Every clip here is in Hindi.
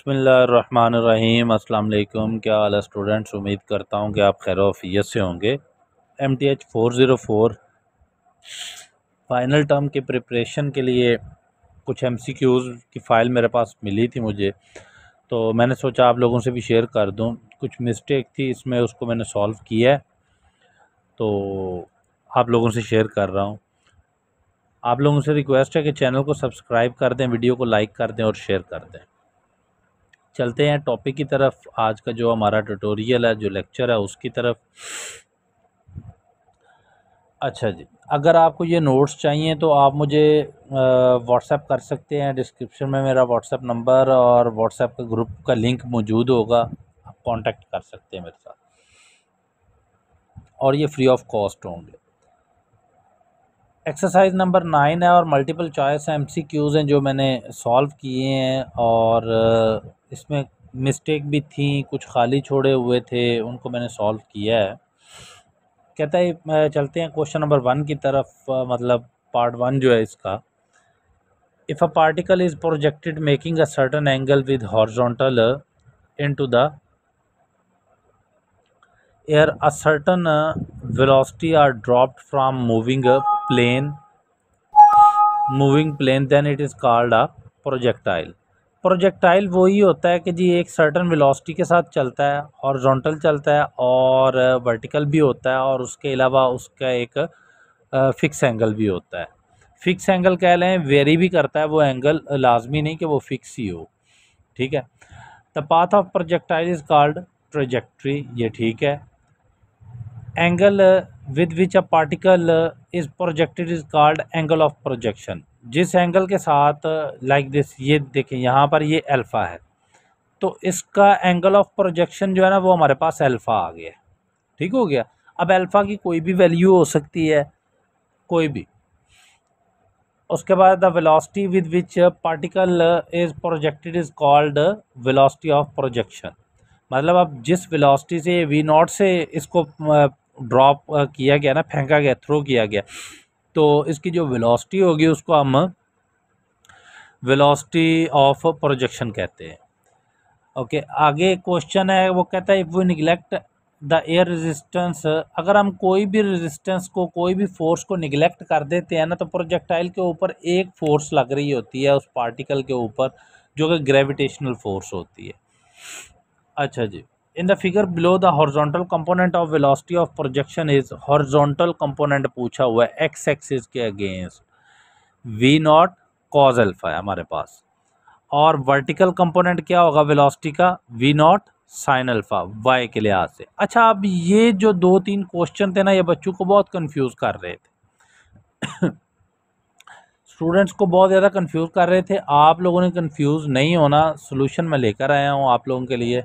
बिस्मिल्लाहिर्रहमानिर्रहीम। अस्सलाम वालेकुम। क्या हाल है स्टूडेंट्स? उम्मीद करता हूँ कि आप खैर वफ़ियत से होंगे। MTH 404 फ़ाइनल टर्म के प्रिपरेशन के लिए कुछ MCQs की फ़ाइल मेरे पास मिली थी मुझे, तो मैंने सोचा आप लोगों से भी शेयर कर दूँ। कुछ मिस्टेक थी इसमें, उसको मैंने सॉल्व किया है, तो आप लोगों से शेयर कर रहा हूँ। आप लोगों से रिक्वेस्ट है कि चैनल को सब्सक्राइब कर दें, वीडियो को लाइक कर दें और शेयर कर दें। चलते हैं टॉपिक की तरफ। आज का जो हमारा ट्यूटोरियल है, जो लेक्चर है, उसकी तरफ। अच्छा जी, अगर आपको ये नोट्स चाहिए तो आप मुझे व्हाट्सएप कर सकते हैं। डिस्क्रिप्शन में मेरा व्हाट्सएप नंबर और व्हाट्सएप का ग्रुप का लिंक मौजूद होगा, आप कांटेक्ट कर सकते हैं मेरे साथ, और ये फ्री ऑफ कॉस्ट होंगे। एक्सरसाइज नंबर 9 है और मल्टीपल चॉइस MCQs हैं जो मैंने सॉल्व किए हैं, और इसमें मिस्टेक भी थी, कुछ खाली छोड़े हुए थे, उनको मैंने सॉल्व किया है। कहता है चलते हैं क्वेश्चन नंबर 1 की तरफ, मतलब पार्ट 1 जो है इसका। If a particle is projected making a certain angle with horizontal into the air, a certain velocity or dropped from moving plane, then it is called a projectile. Projectile वही होता है कि जी एक सर्टेन वेलोसिटी के साथ चलता है, हॉरिजॉन्टल चलता है और वर्टिकल भी होता है, और उसके अलावा उसका एक फिक्स एंगल भी होता है। फिक्स एंगल कह लें, वेरी भी करता है वो एंगल, लाजमी नहीं कि वो फिक्स ही हो। ठीक है। The path of projectile is called trajectory, ये ठीक है। Angle with which a particle is projected is called angle of projection. जिस एंगल के साथ लाइक दिस, ये देखें यहाँ पर ये अल्फ़ा है, तो इसका एंगल ऑफ प्रोजेक्शन जो है ना वो हमारे पास अल्फ़ा आ गया। ठीक हो गया। अब अल्फ़ा की कोई भी वैल्यू हो सकती है, कोई भी। उसके बाद the velocity with which particle is projected is called velocity of projection. मतलब अब जिस वेलोसिटी से V0 से इसको ड्रॉप किया गया ना, फेंका गया, थ्रो किया गया, तो इसकी जो वेलोसिटी होगी उसको हम वेलोसिटी ऑफ प्रोजेक्शन कहते हैं। ओके, आगे क्वेश्चन है, वो कहता है if we neglect the air resistance, अगर हम कोई भी रेजिस्टेंस को, कोई भी फोर्स को निगलेक्ट कर देते हैं ना, तो प्रोजेक्टाइल के ऊपर एक फोर्स लग रही होती है उस पार्टिकल के ऊपर, जो कि ग्रेविटेशनल फोर्स होती है। अच्छा जी, in the figure below the horizontal component of velocity of projection is, horizontal component पूछा हुआ है एक्स एक्सिस के अगेंस्ट, V0 कॉज अल्फा है हमारे पास, और वर्टिकल कंपोनेंट क्या होगा वेलोसिटी का, V0 साइन अल्फा वाई के लिहाज से। अच्छा, अब ये जो 2-3 क्वेश्चन थे ना, ये बच्चों को बहुत कंफ्यूज कर रहे थे स्टूडेंट्स को बहुत ज़्यादा कंफ्यूज कर रहे थे। आप लोगों ने कंफ्यूज नहीं होना, सोल्यूशन मैं लेकर आया हूँ आप लोगों के लिए।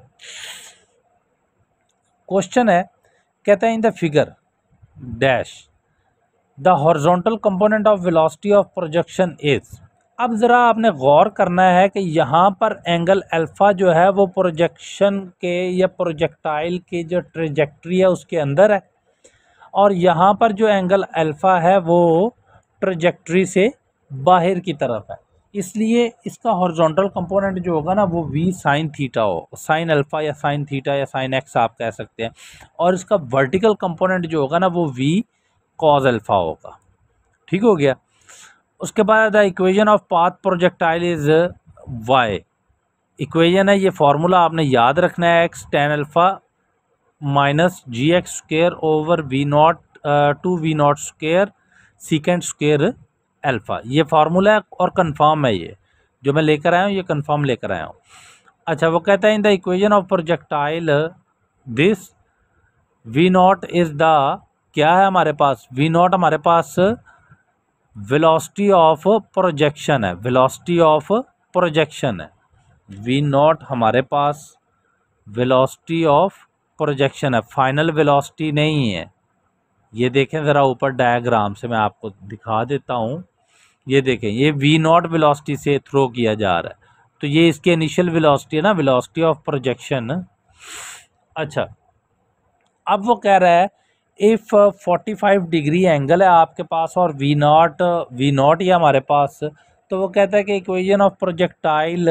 क्वेश्चन है, कहता है इन the figure dash the horizontal component of velocity of projection is. अब ज़रा आपने गौर करना है कि यहाँ पर एंगल अल्फ़ा जो है वो प्रोजेक्शन के या प्रोजेक्टाइल की जो ट्रेजेक्ट्री है उसके अंदर है, और यहाँ पर जो एंगल अल्फ़ा है वो ट्रेजेक्ट्री से बाहर की तरफ है। इसलिए इसका हॉरिजॉन्टल कंपोनेंट जो होगा ना वो V साइन थीटा हो, साइन अल्फ़ा या साइन थीटा या साइन एक्स आप कह सकते हैं, और इसका वर्टिकल कंपोनेंट जो होगा ना वो V कॉज अल्फ़ा होगा। ठीक हो गया। उसके बाद the equation of path projectile is y, equation है, ये फार्मूला आपने याद रखना है, x tan alpha minus g x square over V0 two V0 square sec square alpha, ये फार्मूला है और कंफर्म है। ये जो मैं लेकर आया हूँ ये कंफर्म लेकर आया हूँ। अच्छा, वो कहता है in the equation of projectile this V0 is the, क्या है हमारे पास, V0 हमारे पास वेलोसिटी ऑफ प्रोजेक्शन है, वेलोसिटी ऑफ प्रोजेक्शन है। V0 हमारे पास वेलोसिटी ऑफ प्रोजेक्शन है, फाइनल वेलोसिटी नहीं है। ये देखें ज़रा ऊपर डायग्राम से, मैं आपको दिखा देता हूँ। ये देखें, ये V0 वेलोसिटी से थ्रो किया जा रहा है, तो ये इसकी इनिशियल वेलोसिटी है ना, वेलोसिटी ऑफ प्रोजेक्शन। अच्छा, अब वो कह रहा है इफ़ 45 डिग्री एंगल है आपके पास और V0 ही हमारे पास, तो वो कहता है कि इक्वेशन ऑफ प्रोजेक्टाइल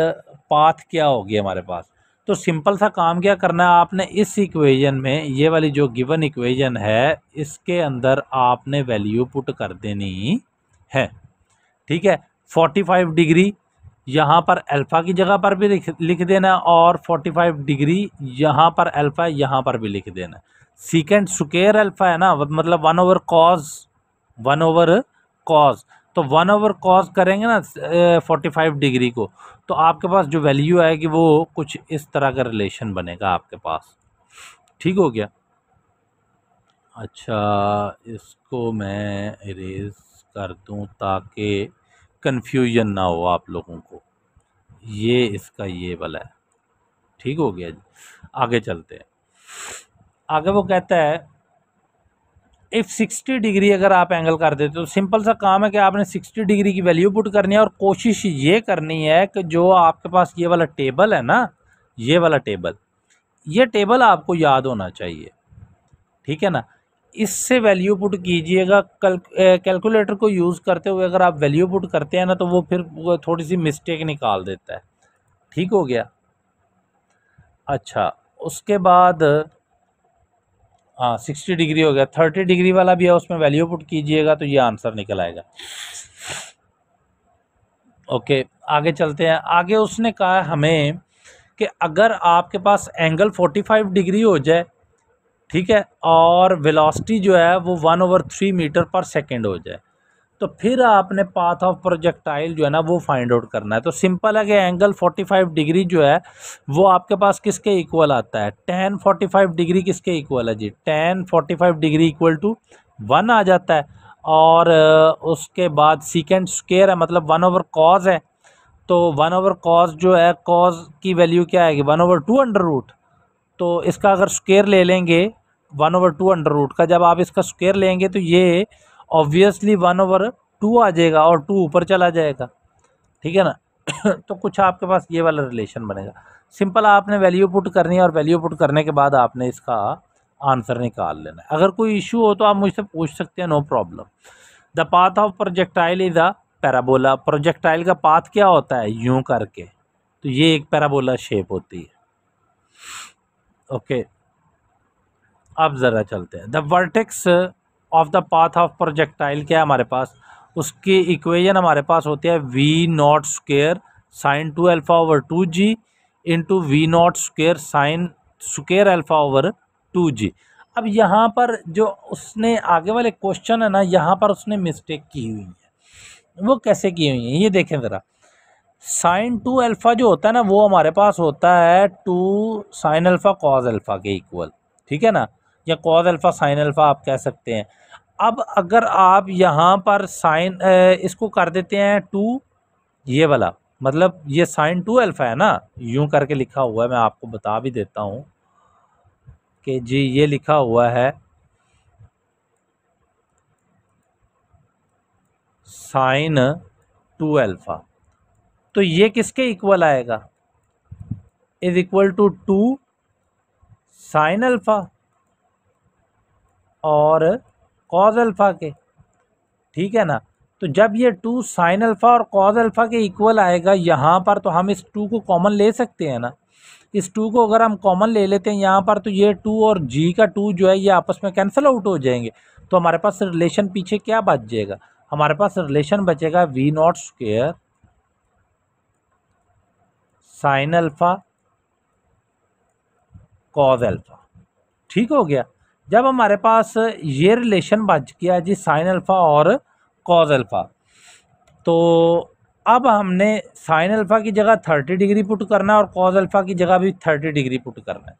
पाथ क्या होगी हमारे पास। तो सिंपल सा काम क्या करना है आपने, इस इक्वेशन में ये वाली जो गिवन इक्वेशन है इसके अंदर आपने वैल्यू पुट कर देनी है। ठीक है, 45 डिग्री यहाँ पर अल्फ़ा की जगह पर भी लिख देना और 45 डिग्री यहाँ पर अल्फ़ा यहाँ पर भी लिख देना। सीकेंड स्क्वायर अल्फ़ा है ना, मतलब 1/cos, तो 1/cos करेंगे ना 45 डिग्री को, तो आपके पास जो वैल्यू आएगी वो कुछ इस तरह का रिलेशन बनेगा आपके पास। ठीक हो गया। अच्छा, इसको मैं इरेज कर दूं ताकि कन्फ्यूजन ना हो आप लोगों को। ये इसका ये वाला है। ठीक हो गया जी, आगे चलते हैं। आगे वो कहता है इफ़ 60 डिग्री अगर आप एंगल कर देते तो सिंपल सा काम है कि आपने 60 डिग्री की वैल्यू पुट करनी है और कोशिश ये करनी है कि जो आपके पास ये वाला टेबल है ना, ये वाला टेबल, ये टेबल आपको याद होना चाहिए। ठीक है ना, इससे वैल्यू पुट कीजिएगा। कैलकुलेटर को यूज़ करते हुए अगर आप वैल्यू पुट करते हैं ना तो वो फिर थोड़ी सी मिस्टेक निकाल देता है। ठीक हो गया। अच्छा, उसके बाद हाँ 60 डिग्री हो गया, 30 डिग्री वाला भी है, उसमें वैल्यू पुट कीजिएगा तो ये आंसर निकल आएगा। ओके, आगे चलते हैं। आगे उसने कहा हमें कि अगर आपके पास एंगल 45 डिग्री हो जाए, ठीक है, और वेलोसिटी जो है वो 1/3 मीटर पर सेकेंड हो जाए, तो फिर आपने पाथ ऑफ प्रोजेक्टाइल जो है ना वो फाइंड आउट करना है। तो सिंपल है कि एंगल 45 डिग्री जो है वो आपके पास किसके इक्वल आता है, tan 45 डिग्री किसके इक्वल है जी, tan 45 डिग्री इक्वल टू 1 आ जाता है। और उसके बाद सीकेंड स्क्वायर है मतलब 1/cos है, तो 1/cos जो है cos की वैल्यू क्या आएगी 1/2 अंडर रूट। तो इसका अगर स्क्वायर ले लेंगे 1/2 अंडर रूट का, जब आप इसका स्क्वायर लेंगे तो ये ऑब्वियसली 1/2 आ जाएगा और 2 ऊपर चला जाएगा। ठीक है ना तो कुछ आपके पास ये वाला रिलेशन बनेगा। सिंपल आपने वैल्यू पुट करनी है और वैल्यू पुट करने के बाद आपने इसका आंसर निकाल लेना है। अगर कोई इशू हो तो आप मुझसे पूछ सकते हैं, no problem. The path of projectile is a parabola. Projectile का पाथ क्या होता है, यूं करके, तो ये एक पैराबोला शेप होती है। ओके, अब ज़रा चलते हैं। The vertex of the path of projectile क्या है हमारे पास, उसकी इक्वेशन हमारे पास होती है v0 square sign 2α/2g into v0 square sine square α/2g। अब यहाँ पर जो उसने आगे वाले क्वेश्चन है ना, यहाँ पर उसने मिस्टेक की हुई है। वो कैसे की हुई है ये देखें ज़रा। साइन 2α जो होता है ना वो हमारे पास होता है 2 साइन अल्फ़ा कॉस अल्फ़ा के इक्वल। ठीक है ना, या कॉस अल्फ़ा साइन अल्फ़ा आप कह सकते हैं। अब अगर आप यहाँ पर साइन इसको कर देते हैं 2, ये वाला मतलब ये साइन 2α है ना, यूं करके लिखा हुआ है, मैं आपको बता भी देता हूँ कि जी ये लिखा हुआ है साइन 2α, तो ये किसके इक्वल आएगा, is equal to 2 sine alpha और कॉस अल्फ़ा के। ठीक है ना, तो जब ये 2 साइन अल्फ़ा और कॉस अल्फ़ा के इक्वल आएगा यहाँ पर, तो हम इस 2 को कॉमन ले सकते हैं ना। इस 2 को अगर हम कॉमन ले लेते हैं यहाँ पर, तो ये 2 और जी का 2 जो है ये आपस में कैंसिल आउट हो जाएंगे। तो हमारे पास रिलेशन पीछे क्या बच जाएगा, हमारे पास रिलेशन बचेगा v0 square sine alpha cos alpha. ठीक हो गया। जब हमारे पास ये रिलेशन बच गया जी साइन अल्फ़ा और कॉस अल्फ़ा, तो अब हमने साइन अल्फ़ा की जगह 30 डिग्री पुट करना है और कॉस अल्फ़ा की जगह भी 30 डिग्री पुट करना है।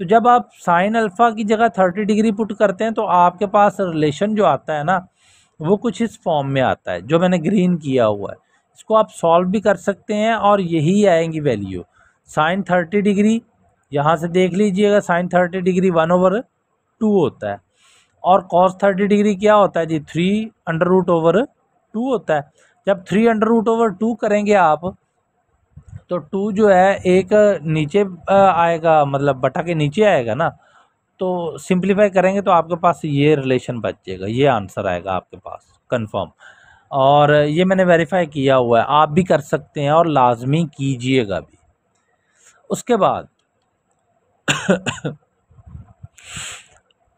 तो जब आप साइन अल्फ़ा की जगह 30 डिग्री पुट करते हैं तो आपके पास रिलेशन जो आता है ना वो कुछ इस फॉर्म में आता है जो मैंने ग्रीन किया हुआ है। इसको आप सॉल्व भी कर सकते हैं और यही आएंगी वैल्यू। साइन 30 डिग्री यहाँ से देख लीजिएगा, साइन 30 डिग्री 1/2 होता है और कॉस 30 डिग्री क्या होता है जी 3√2 होता है। जब 3√2 करेंगे आप तो 2 जो है एक नीचे आएगा, मतलब बटा के नीचे आएगा ना, तो सिंप्लीफाई करेंगे तो आपके पास ये रिलेशन बच जाएगा, ये आंसर आएगा आपके पास कंफर्म। और ये मैंने वेरीफाई किया हुआ है, आप भी कर सकते हैं और लाजमी कीजिएगा भी। उसके बाद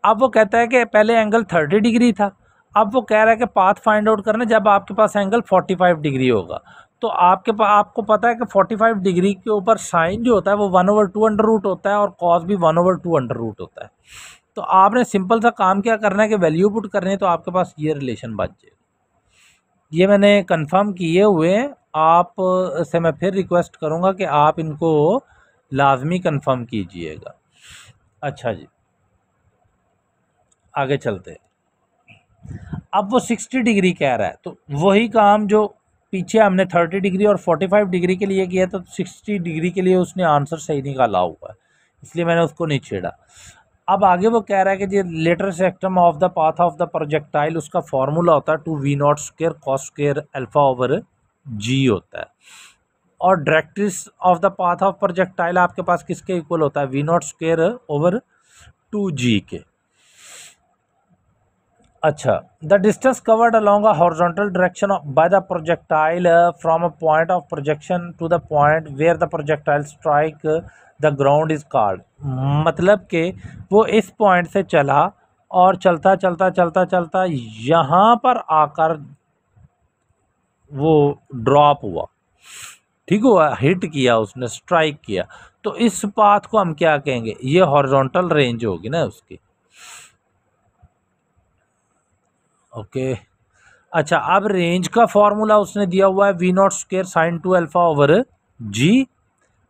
अब वो कहता है कि पहले एंगल 30 डिग्री था, अब वो कह रहा है कि पाथ फाइंड आउट करना जब आपके पास एंगल 45 डिग्री होगा। तो आपको पता है कि 45 डिग्री के ऊपर साइन जो होता है वो 1/2 अंडर रूट होता है और कॉस भी 1/2 अंडर रूट होता है। तो आपने सिंपल सा काम क्या करना है कि वैल्यू पुट करनी है, तो आपके पास ये रिलेशन बच जाएगा। ये मैंने कंफर्म किए हुए हैं, आप से मैं फिर रिक्वेस्ट करूँगा कि आप इनको लाजमी कंफर्म कीजिएगा। अच्छा जी, आगे चलते हैं। अब वो 60 डिग्री कह रहा है, तो वही काम जो पीछे हमने 30 डिग्री और 45 डिग्री के लिए किया, तो 60 डिग्री के लिए उसने आंसर सही निकाला हुआ है, इसलिए मैंने उसको नहीं छेड़ा। अब आगे वो कह रहा है कि जो latus rectum of the path of the projectile, उसका फॉर्मूला होता है 2v0 square cos square alpha over g होता है। और directrix of the path of projectile आपके पास किसके इक्वल होता है? v0 स्क्वायर ओवर 2g के। अच्छा, the distance covered along a horizontal direction by the projectile from a point of projection to the point where the projectile strike the ground is called. मतलब कि वो इस पॉइंट से चला और चलता चलता चलता चलता यहाँ पर आकर वो ड्रॉप हुआ, ठीक हुआ, हिट किया उसने, स्ट्राइक किया। तो इस पाथ को हम क्या कहेंगे? ये हॉरिजॉन्टल रेंज होगी ना उसकी। ओके, अच्छा, अब रेंज का फॉर्मूला उसने दिया हुआ है v0 square sine 2 alpha over g,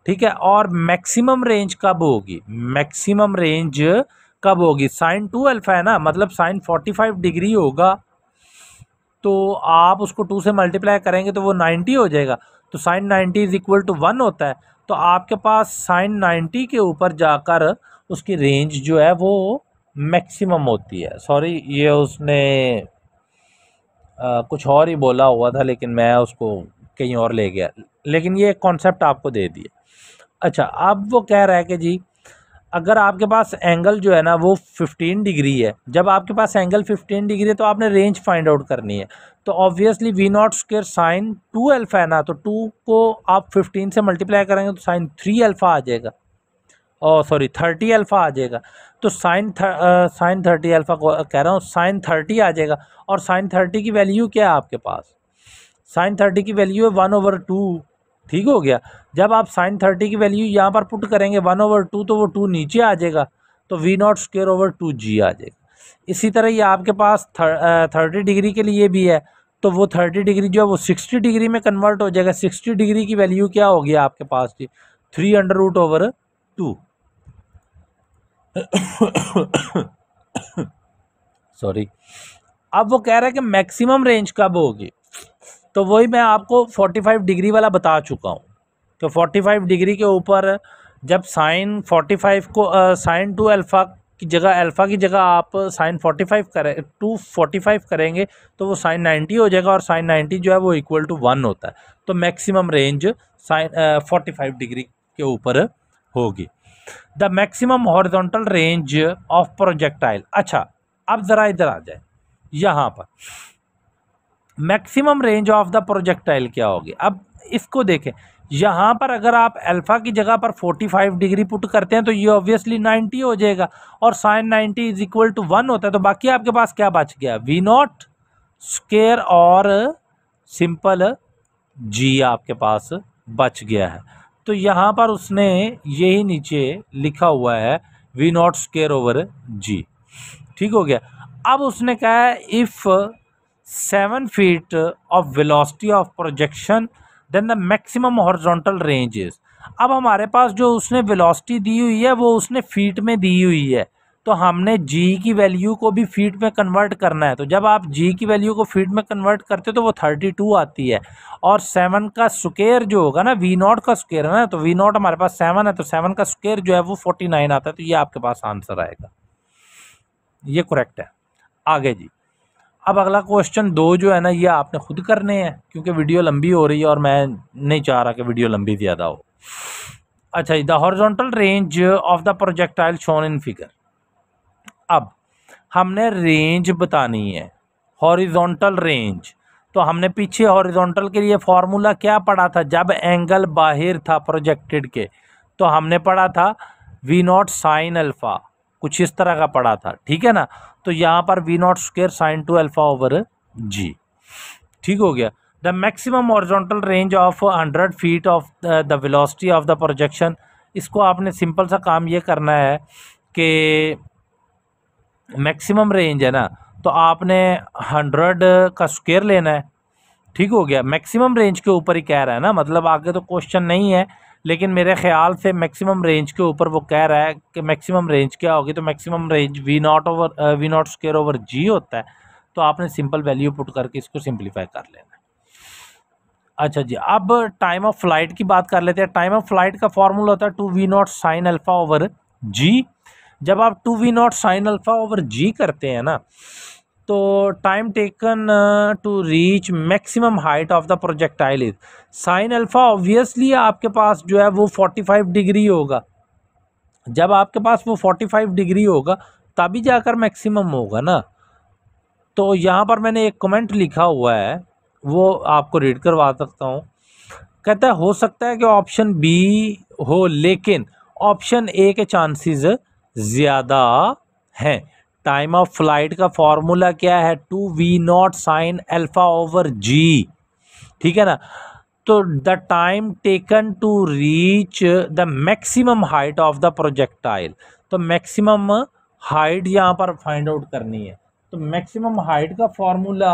ठीक है। और मैक्सिमम रेंज कब होगी? मैक्सिमम रेंज कब होगी? साइन 2 अल्फा है ना, मतलब साइन 45 डिग्री होगा, तो आप उसको 2 से मल्टीप्लाई करेंगे तो वो 90 हो जाएगा। तो साइन 90 इज इक्वल टू 1 होता है। तो आपके पास साइन 90 के ऊपर जाकर उसकी रेंज जो है वो मैक्सिमम होती है। सॉरी, ये उसने कुछ और ही बोला हुआ था, लेकिन मैं उसको कहीं और ले गया, लेकिन ये कॉन्सेप्ट आपको दे दिया। अच्छा, अब वो कह रहा है कि जी अगर आपके पास एंगल जो है ना वो 15 डिग्री है, जब आपके पास एंगल 15 डिग्री है तो आपने रेंज फाइंड आउट करनी है। तो obviously v0 square sine 2 alpha है ना, तो 2 को आप 15 से मल्टीप्लाई करेंगे तो साइन 3 अल्फा आ जाएगा, और सॉरी 30 अल्फा आ जाएगा। तो साइन 30 अल्फा को कह रहा हूँ, साइन 30 आ जाएगा। और साइन 30 की वैल्यू क्या है आपके पास? साइन 30 की वैल्यू है 1/2, ठीक हो गया। जब आप साइन 30 की वैल्यू यहाँ पर पुट करेंगे 1/2, तो वो 2 नीचे आ जाएगा, तो v0 स्क्वायर ओवर 2g आ जाएगा। इसी तरह ये आपके पास 30 डिग्री के लिए भी है, तो वो 30 डिग्री जो है वो 60 डिग्री में कन्वर्ट हो जाएगा। 60 डिग्री की वैल्यू क्या होगी आपके पास जी? 3/√2। सॉरी। अब वो कह रहा है कि मैक्सिमम रेंज कब होगी, तो वही मैं आपको 45 डिग्री वाला बता चुका हूँ। तो 45 डिग्री के ऊपर जब साइन 45 को साइन 2 अल्फ़ा की जगह, अल्फ़ा की जगह आप साइन 45 करें, 245 करेंगे, तो वो साइन 90 हो जाएगा, और साइन 90 जो है वो इक्वल टू 1 होता है। तो मैक्सिमम रेंज साइन 45 डिग्री के ऊपर होगी। The maximum horizontal range of projectile. अच्छा, अब ज़रा इधर आ जाए, यहाँ पर maximum range of the projectile क्या होगी? अब इसको देखें, यहाँ पर अगर आप अल्फ़ा की जगह पर 45 डिग्री पुट करते हैं तो ये ऑब्वियसली 90 हो जाएगा, और साइन 90 इज इक्वल टू 1 होता है। तो बाकी आपके पास क्या बच गया? v0 स्क्वायर और सिंपल g आपके पास बच गया है। तो यहाँ पर उसने यही नीचे लिखा हुआ है v0 स्क्वायर ओवर g, ठीक हो गया। अब उसने कहा है if 7 feet of velocity of projection then the maximum horizontal range is। अब हमारे पास जो उसने वेलोसिटी दी हुई है वो उसने फीट में दी हुई है, तो हमने g की वैल्यू को भी फीट में कन्वर्ट करना है। तो जब आप g की वैल्यू को फीट में कन्वर्ट करते हो तो वो 32 आती है, और 7 का स्क्वायर जो होगा ना, v0 का स्क्वायर है ना, तो v0 हमारे पास 7 है, तो 7 का स्क्वायर जो है वो 49 आता है। तो ये आपके पास आंसर आएगा, ये करेक्ट है। आगे जी, अब अगला क्वेश्चन 2 जो है ना ये आपने खुद करने हैं, क्योंकि वीडियो लंबी हो रही है और मैं नहीं चाह रहा कि वीडियो लंबी ज़्यादा हो। अच्छा, the horizontal range of the projectile shown in figure. अब हमने रेंज बतानी है, हॉरिजॉन्टल रेंज। तो हमने पीछे हॉरिजॉन्टल के लिए फॉर्मूला क्या पढ़ा था? जब एंगल बाहर था प्रोजेक्टेड के, तो हमने पढ़ा था वी नॉट साइन अल्फ़ा, कुछ इस तरह का पढ़ा था, ठीक है ना। तो यहाँ पर v not square sine 2 alpha over g, ठीक हो गया। The maximum horizontal range of 100 feet of the velocity of the projection, इसको आपने सिंपल सा काम ये करना है कि मैक्सिमम रेंज है ना, तो आपने 100 का स्क्वायर लेना है, ठीक हो गया। मैक्सिमम रेंज के ऊपर ही कह रहा है ना, मतलब आगे तो क्वेश्चन नहीं है, लेकिन मेरे ख्याल से मैक्सिमम रेंज के ऊपर वो कह रहा है कि मैक्सिमम रेंज क्या होगी, तो maximum range v not square over g होता है। तो आपने सिंपल वैल्यू पुट करके इसको सिंप्लीफाई कर लेना है। अच्छा जी, अब टाइम ऑफ फ्लाइट की बात कर लेते हैं। टाइम ऑफ फ्लाइट का फॉर्मूला होता है 2v0 साइन अल्फा ओवर जी। जब आप 2v0 साइन अल्फा ओवर जी करते हैं ना, तो time taken to reach maximum height of the projectile is sine alpha, obviously आपके पास जो है वो 45 डिग्री होगा। जब आपके पास वो 45 डिग्री होगा तभी जाकर मैक्सिमम होगा ना। तो यहाँ पर मैंने एक कमेंट लिखा हुआ है, वो आपको रीड करवा सकता हूँ। कहता है हो सकता है कि ऑप्शन बी हो, लेकिन ऑप्शन ए के चांसेस ज़्यादा हैं। टाइम ऑफ फ्लाइट का फॉर्मूला क्या है, 2v0 sine alpha over g, ठीक है ना। तो the time taken to reach the maximum height of the projectile, तो मैक्सिमम हाइट यहाँ पर फाइंड आउट करनी है। तो मैक्सिमम हाइट का फॉर्मूला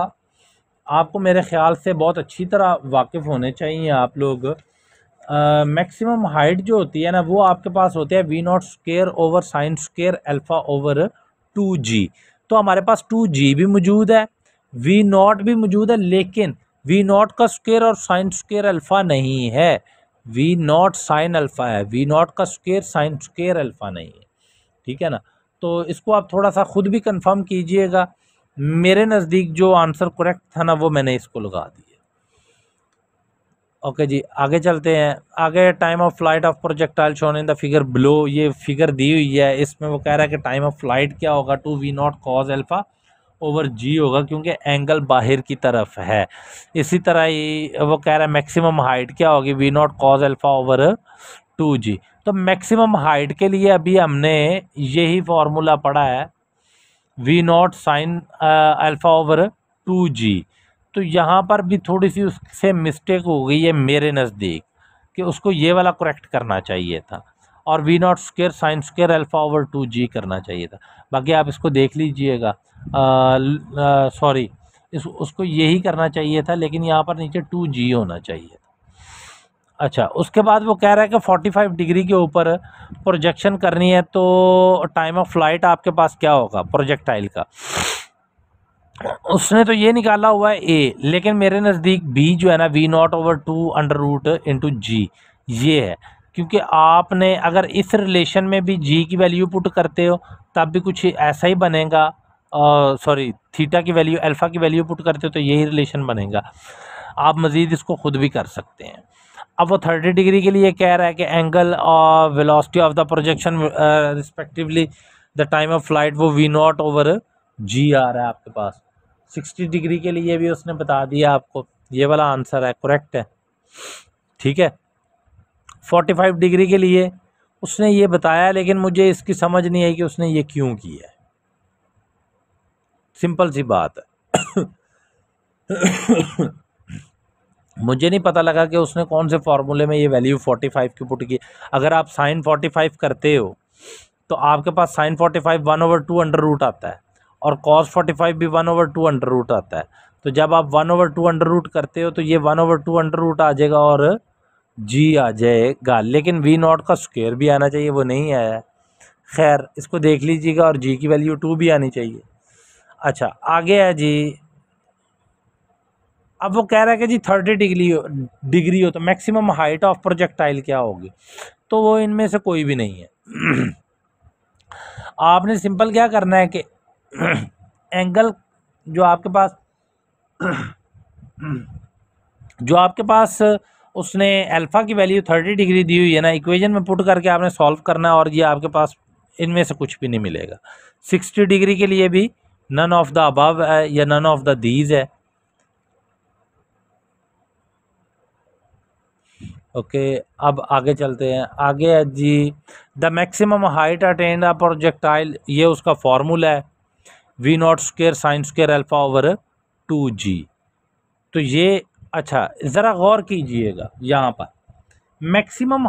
आपको मेरे ख्याल से बहुत अच्छी तरह वाकिफ़ होने चाहिए आप लोग। मैक्सिमम हाइट जो होती है ना, वो आपके पास होते हैं v not square over sine square alpha over 2g। तो हमारे पास 2g भी मौजूद है, वी नॉट भी मौजूद है, लेकिन वी नॉट का स्क्वायर और साइन स्क्वायर अल्फ़ा नहीं है। वी नॉट साइन अल्फ़ा है, वी नॉट का स्क्वायर साइन स्क्वायर अल्फ़ा नहीं है, ठीक है ना। तो इसको आप थोड़ा सा खुद भी कंफर्म कीजिएगा। मेरे नज़दीक जो आंसर करेक्ट था ना, वो मैंने इसको लगा दिया। ओके जी, आगे चलते हैं। आगे time of flight of projectile shown in the figure below, ये फिगर दी हुई है, इसमें वो कह रहा है कि टाइम ऑफ फ्लाइट क्या होगा, 2v0 कॉज अल्फ़ा ओवर जी होगा, क्योंकि एंगल बाहर की तरफ है। इसी तरह ही वो कह रहा है मैक्सिमम हाइट क्या होगी, v0 cos alpha over 2g। तो मैक्सिमम हाइट के लिए अभी हमने यही फार्मूला पढ़ा है, v0 sine alpha over 2g। तो यहाँ पर भी थोड़ी सी उससे मिस्टेक हो गई है मेरे नज़दीक, कि उसको ये वाला करेक्ट करना चाहिए था और v not square sine square alpha over 2g करना चाहिए था। बाकी आप इसको देख लीजिएगा, सॉरी, उसको यही करना चाहिए था, लेकिन यहाँ पर नीचे 2g होना चाहिए था। अच्छा, उसके बाद वो कह रहा है कि 45 डिग्री के ऊपर प्रोजेक्शन करनी है, तो टाइम ऑफ फ्लाइट आपके पास क्या होगा प्रोजेक्टाइल का। उसने तो ये निकाला हुआ है ए, लेकिन मेरे नज़दीक बी जो है ना, v nought over 2 under root into g, ये है। क्योंकि आपने अगर इस रिलेशन में भी जी की वैल्यू पुट करते हो तब भी कुछ ऐसा ही बनेगा, सॉरी थीटा की वैल्यू अल्फ़ा की वैल्यू पुट करते हो तो यही रिलेशन बनेगा। आप मज़ीद इसको खुद भी कर सकते हैं। अब वो 30 डिग्री के लिए कह रहा है कि एंगल और velocity of the projection respectively the time of flight, वो वी नॉट ओवर जी आ रहा है आपके पास। 60 डिग्री के लिए भी उसने बता दिया आपको, ये वाला आंसर है, करेक्ट है, ठीक है। 45 डिग्री के लिए उसने ये बताया, लेकिन मुझे इसकी समझ नहीं आई कि उसने ये क्यों किया है। सिंपल सी बात है। मुझे नहीं पता लगा कि उसने कौन से फॉर्मूले में ये वैल्यू 45 की पुट की। अगर आप साइन 45 करते हो तो आपके पास साइन 45 1/2 अंडर रूट आता है, और कॉस 45 भी 1/2 अंडर रूट आता है। तो जब आप 1/2 अंडर रूट करते हो तो ये 1/2 अंडर रूट आ जाएगा और जी आ जाएगा, लेकिन वी नॉट का स्क्वायर भी आना चाहिए, वो नहीं आया है। खैर, इसको देख लीजिएगा, और जी की वैल्यू 2 भी आनी चाहिए। अच्छा, आगे है जी। अब वो कह रहा है कि जी 30 डिग्री हो तो मैक्सिमम हाइट ऑफ प्रोजेक्टाइल क्या होगी, तो वो इनमें से कोई भी नहीं है। आपने सिंपल क्या करना है कि एंगल जो आपके पास उसने अल्फ़ा की वैल्यू 30 डिग्री दी हुई है ना, इक्वेशन में पुट करके आपने सॉल्व करना है, और ये आपके पास इनमें से कुछ भी नहीं मिलेगा। 60 डिग्री के लिए भी नन ऑफ द अबव है या नन ऑफ द दीज है। ओके, अब आगे चलते हैं। आगे है जी, the maximum height attained a projectile, ये उसका फॉर्मूला है V0 square sine square alpha over 2g। तो ये अच्छा ज़रा गौर कीजिएगा यहाँ पर, maximum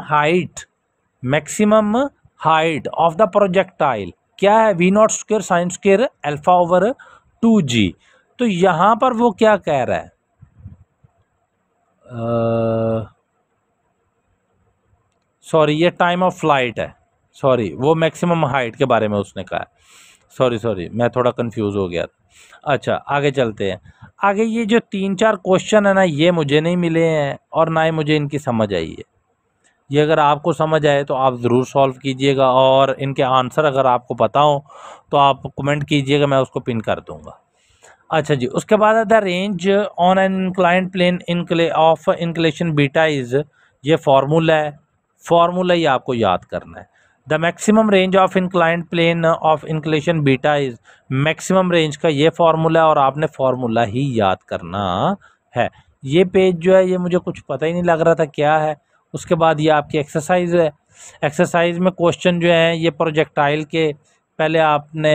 height of the projectile क्या है, V0 square sine square alpha over 2g। तो यहाँ पर वो क्या कह रहा है, सॉरी ये टाइम ऑफ फ्लाइट है, सॉरी वो मैक्सिमम हाइट के बारे में उसने कहा है, सॉरी मैं थोड़ा कंफ्यूज हो गया। अच्छा आगे चलते हैं। आगे ये जो 3-4 क्वेश्चन है ना, ये मुझे नहीं मिले हैं और ना ही मुझे इनकी समझ आई है। ये अगर आपको समझ आए तो आप ज़रूर सॉल्व कीजिएगा, और इनके आंसर अगर आपको पता हो तो आप कमेंट कीजिएगा, मैं उसको पिन कर दूंगा। अच्छा जी, उसके बाद है the range on an inclined plane of inclination beta is, ये फार्मूला ही आपको याद करना है। The maximum range of inclined plane of inclination beta is, maximum range का ये फार्मूला है और आपने फार्मूला ही याद करना है। ये पेज जो है ये मुझे कुछ पता ही नहीं लग रहा था क्या है। उसके बाद ये आपकी एक्सरसाइज है। एक्सरसाइज में क्वेश्चन जो है ये प्रोजेक्टाइल के, पहले आपने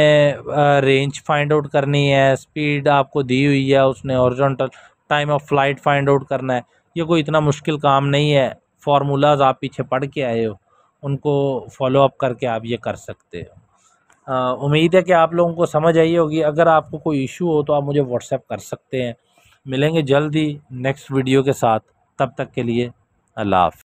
रेंज फाइंड आउट करनी है, स्पीड आपको दी हुई है उसने, horizontal time of flight find out करना है। ये कोई इतना मुश्किल काम नहीं है, फार्मूलाज आप पीछे पढ़ के आए हो, उनको फॉलो अप करके आप ये कर सकते हो। उम्मीद है कि आप लोगों को समझ आई होगी। अगर आपको कोई इशू हो तो आप मुझे व्हाट्सएप कर सकते हैं। मिलेंगे जल्दी नेक्स्ट वीडियो के साथ, तब तक के लिए अल्लाह हाफ़िज़।